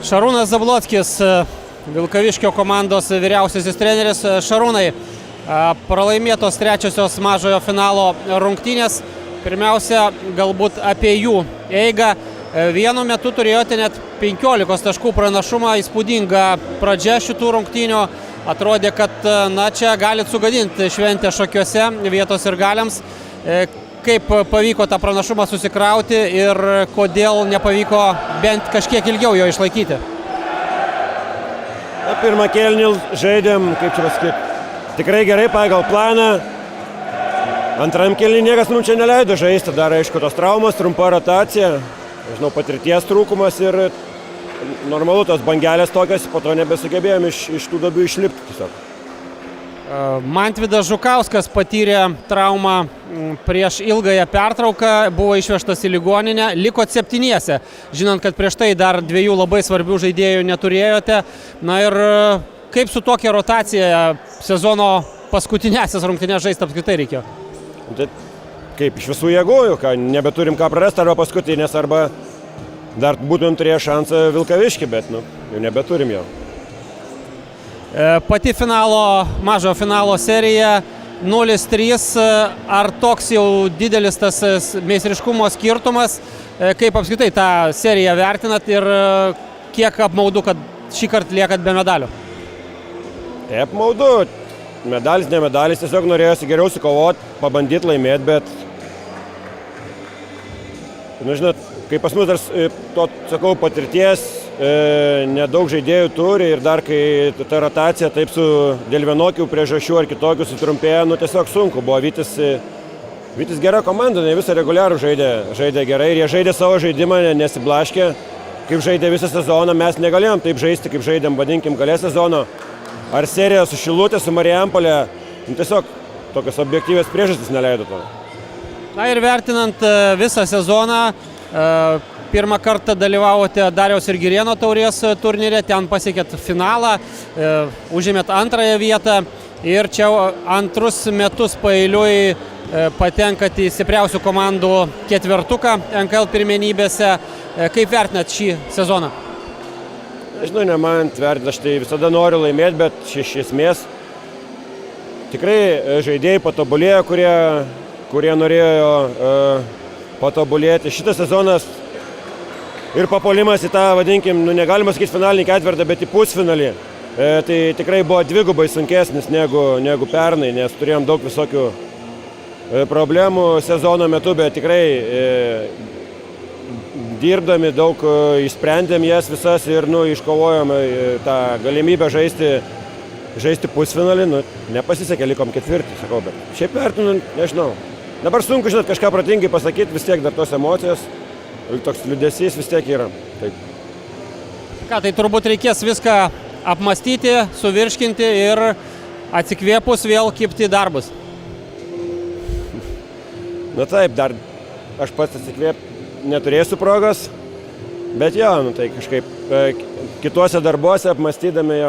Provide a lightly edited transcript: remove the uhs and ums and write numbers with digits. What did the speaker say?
Šarūnas Zablockis, Vilkaviškio komandos vyriausiasis treneris. Šarūnai, pralaimėtos trečiosios mažojo finalo rungtynės. Pirmiausia, galbūt apie jų eigą. Vienu metu turėjote net 15 taškų pranašumą, įspūdinga pradžia šitų rungtynių. Atrodė, kad čia galit sugadinti šventę Šakiuose vietos sirgaliams. Kaip pavyko tą pranašumą susikrauti ir kodėl nepavyko bent kažkiek ilgiau jo išlaikyti? Pirmą kėlinį žaidėm, kaip čia pasakyti, tikrai gerai pagal planą. Antram kėlinį niekas mums čia neleido žaisti, dar aišku tos traumos, trumpa rotacija, žinau, patirties trūkumas ir normalu tos bangelės tokios, po to nebesugebėjom iš tų duobių išlipti tiesiog. Mantvydas Žukauskas patyrė traumą prieš ilgąją pertrauką, buvo išvežtas į ligoninę, likot 7, žinant, kad prieš tai dar 2 labai svarbių žaidėjų neturėjote. Na ir kaip su tokia rotacija sezono paskutinėsias rungtynės žaisti apskritai reikėjo? Tai kaip iš visų jėgų, nebeturim ką prarasti arba paskutinės, arba dar būtum turėję šansą Vilkaviškį, bet jau nebeturim jo. Pati mažojo finalo serija 0-3, ar toks jau didelis tas meistriškumo skirtumas, kaip apskritai tą seriją vertinat ir kiek apmaudu, kad šį kartą liekat be medalių? Tai apmaudu, medalis, ne medalis, tiesiog norėjosi geriau sukovoti, pabandyti laimėti, bet žinot, kaip pas mus dar sakau, patirties nedaug žaidėjų turi ir dar kai ta rotacija taip dėl vienokių priežasčių ar kitokių sutrumpėjo, tiesiog sunku buvo. Vytis gera komanda, ne visą reguliarų žaidė gerai ir jie žaidė savo žaidimą, nesiblaškė. Kaip žaidė visą sezoną, mes negalėjom taip žaisti, kaip žaidėm, vadinkim, gale sezono. Ar serija su Šilutė, su Marijampolė, tiesiog tokios objektyvės priežastys neleido to. Na ir vertinant visą sezoną, pirmą kartą dalyvavote Dariaus ir Girėno taurės turnyre, ten pasiekėt finalą, užėmėt 2 vietą ir čia 2 metus paeiliui patenkat į stipriausių komandų 4 NKL pirmenybėse. Kaip vertinat šį sezoną? Žinau, ne man vertinti, aš tai visada noriu laimėti, bet iš esmės tikrai žaidėjai patobulėjo, kurie norėjo patobulėti. Šitas sezonas ir papuolimas į tą, vadinkim, negalima sakyti finalinį ketvirtą, bet į pusfinalį. Tai tikrai buvo 2 sunkesnis negu pernai, nes turėjom daug visokių problemų sezono metu, bet tikrai dirbdami daug išsprendėm jas visas ir iškovojom tą galimybę žaisti pusfinalį. Nepasisekė, likom 4, sakau, bet šiaip vertinu, nežinau. Dabar sunku, žinot, kažką protingai pasakyti, vis tiek dar tos emocijos. Toks liūdesys vis tiek yra. Taip. Tai turbūt reikės viską apmastyti, suvirškinti ir atsikvėpus vėl kibti į darbus. Taip, dar aš pats atsikvėpti neturėsiu progos, bet tai kažkaip kituose darbuose apmastydami